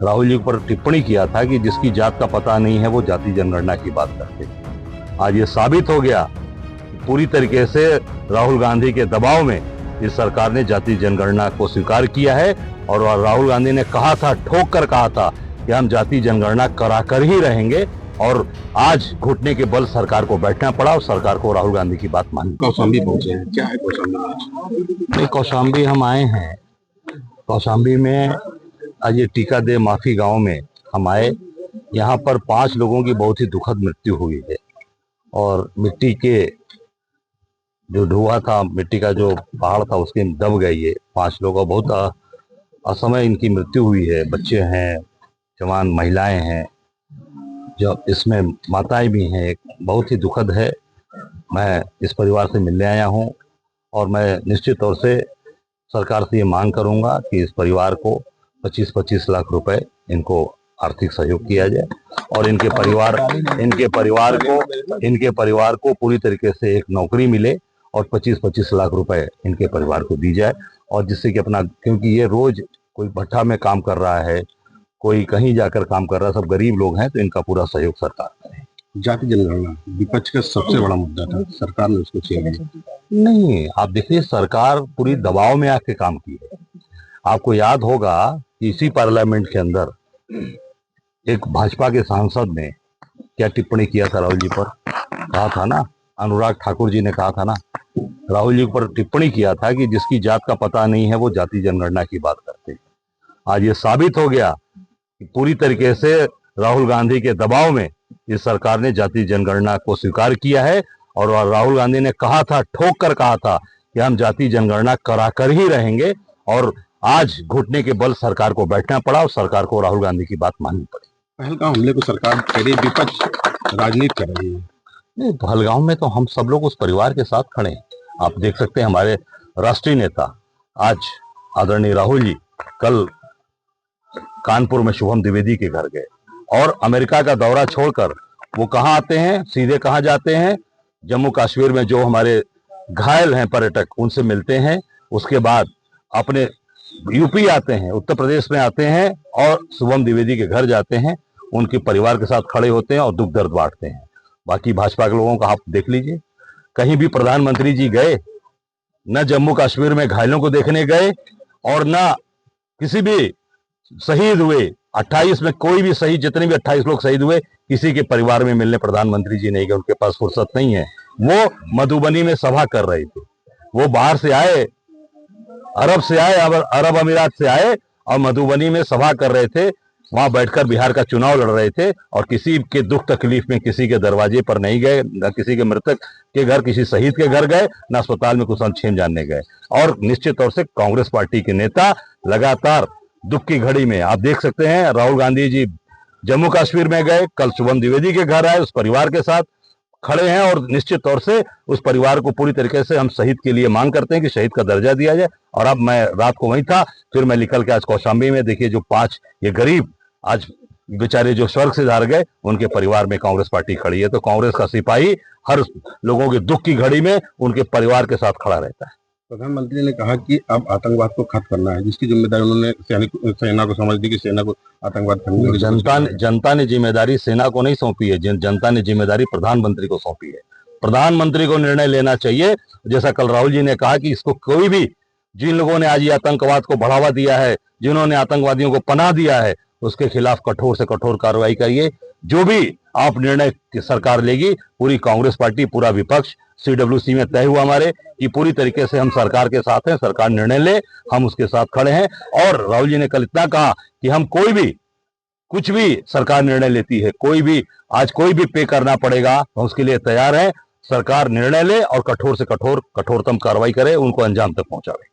राहुल जी पर टिप्पणी किया था कि जिसकी जात का पता नहीं है वो जाति जनगणना की बात करते। आज ये साबित हो गया कि पूरी तरीके से राहुल गांधी के दबाव में इस सरकार ने जाति जनगणना को स्वीकार किया है और राहुल गांधी ने कहा था, ठोक कर कहा था कि हम जाति जनगणना कराकर ही रहेंगे और आज घुटने के बल सरकार को बैठना पड़ा और सरकार को राहुल गांधी की बात मानी। कौशाम्बी पहुंचे हैं, क्या है कौशाम्बी? नहीं, कौशाम्बी हम आए हैं। कौशाम्बी में आज ये टीका दे माफी गांव में हम आए। यहाँ पर 5 लोगों की बहुत ही दुखद मृत्यु हुई है और मिट्टी के जो ढुआ था, मिट्टी का जो पहाड़ था उसके दब गई है 5 लोगों। बहुत असमय इनकी मृत्यु हुई है। बच्चे हैं, जवान महिलाएं हैं, जब इसमें माताएं भी हैं। बहुत ही दुखद है। मैं इस परिवार से मिलने आया हूं और मैं निश्चित तौर से सरकार से ये मांग करूंगा कि इस परिवार को 25-25 लाख रुपए इनको आर्थिक सहयोग किया जाए और इनके परिवार को पूरी तरीके से एक नौकरी मिले और 25-25 लाख रुपए इनके परिवार को दी जाए। और जिससे कि अपना, क्योंकि ये रोज कोई भट्ठा में काम कर रहा है, कोई कहीं जाकर काम कर रहा है, सब गरीब लोग हैं, तो इनका पूरा सहयोग सरकार करे। जाति जनगणना विपक्ष का सबसे बड़ा मुद्दा था, सरकार ने उसको छीन लिया। नहीं, आप देखिए, सरकार पूरी दबाव में आके काम की है। आपको याद होगा कि इसी पार्लियामेंट के अंदर एक भाजपा के सांसद ने क्या टिप्पणी किया था राहुल जी पर। कहा था ना, अनुराग ठाकुर जी ने कहा था ना, राहुल जी पर टिप्पणी किया था कि जिसकी जात का पता नहीं है वो जाति जनगणना की बात करते। आज ये साबित हो गया कि पूरी तरीके से राहुल गांधी के दबाव में इस सरकार ने जाति जनगणना को स्वीकार किया है और राहुल गांधी ने कहा था, ठोक कर कहा था कि हम जाति जनगणना कराकर ही रहेंगे और आज घुटने के बल सरकार को बैठना पड़ा और सरकार को राहुल गांधी की बात माननी पड़ी। पहलगाम हमले को सरकार कह रही, विपक्ष राजनीति कर रही है। नहीं, पहलगाम में तो हम सब लोग उस परिवार के साथ खड़े हैं। आप देख सकते हैं, हमारे राष्ट्रीय नेता आज आदरणीय राहुल जी कल कानपुर में शुभम द्विवेदी के घर गए और अमेरिका का दौरा छोड़कर वो कहाँ आते हैं, सीधे कहाँ जाते हैं, जम्मू कश्मीर में जो हमारे घायल हैं पर्यटक उनसे मिलते हैं। उसके बाद अपने यूपी आते हैं, उत्तर प्रदेश में आते हैं और शुभम द्विवेदी के घर जाते हैं, उनके परिवार के साथ खड़े होते हैं और दुख दर्द बांटते हैं। बाकी भाजपा के लोगों का आप देख लीजिए, कहीं भी प्रधानमंत्री जी गए, न जम्मू कश्मीर में घायलों को देखने गए और न किसी भी शहीद हुए 28 में कोई भी शहीद, जितने भी 28 लोग शहीद हुए, किसी के परिवार में मिलने प्रधानमंत्री जी नहीं गए। उनके पास फुर्सत नहीं है। वो मधुबनी में सभा कर रहे थे। वो बाहर से आए, अरब से आए, अरब अमीरात से आए और मधुबनी में सभा कर रहे थे। वहां बैठकर बिहार का चुनाव लड़ रहे थे और किसी के दुख तकलीफ में किसी के दरवाजे पर नहीं गए, न किसी के मृतक के घर, किसी शहीद के घर गए, न अस्पताल में कुछ छेम जानने गए। और निश्चित तौर से कांग्रेस पार्टी के नेता लगातार दुख की घड़ी में, आप देख सकते हैं, राहुल गांधी जी जम्मू कश्मीर में गए, कल शुभम द्विवेदी के घर आए, उस परिवार के साथ खड़े हैं और निश्चित तौर से उस परिवार को पूरी तरीके से हम शहीद के लिए मांग करते हैं कि शहीद का दर्जा दिया जाए। और अब मैं रात को वहीं था, फिर मैं निकल के आज कौशाम्बी में, देखिए जो 5 ये गरीब आज बेचारे जो स्वर्ग से धार गए, उनके परिवार में कांग्रेस पार्टी खड़ी है। तो कांग्रेस का सिपाही हर लोगों के दुख की घड़ी में उनके परिवार के साथ खड़ा रहता है। प्रधानमंत्री ने कहा कि अब आतंकवाद को खत्म करना है, जिसकी जिम्मेदारी उन्होंने सेना को समझ दी कि सेना को आतंकवाद करने की। जनता ने जिम्मेदारी सेना को नहीं सौंपी है, जनता ने जिम्मेदारी प्रधानमंत्री को सौंपी है। प्रधानमंत्री को निर्णय लेना चाहिए। जैसा कल राहुल जी ने कहा कि इसको कोई भी, जिन लोगों ने आज ये आतंकवाद को बढ़ावा दिया है, जिन्होंने आतंकवादियों को पनाह दिया है, उसके खिलाफ कठोर से कठोर कार्रवाई करिए। जो भी आप निर्णय सरकार लेगी, पूरी कांग्रेस पार्टी, पूरा विपक्ष, CWC में तय हुआ हमारे कि पूरी तरीके से हम सरकार के साथ हैं, सरकार निर्णय ले, हम उसके साथ खड़े हैं। और राहुल जी ने कल इतना कहा कि हम कोई भी, कुछ भी सरकार निर्णय लेती है, कोई भी आज कोई भी पे करना पड़ेगा, हम उसके लिए तैयार हैं। सरकार निर्णय ले और कठोर से कठोरतम कार्रवाई करे, उनको अंजाम तक पहुंचावे।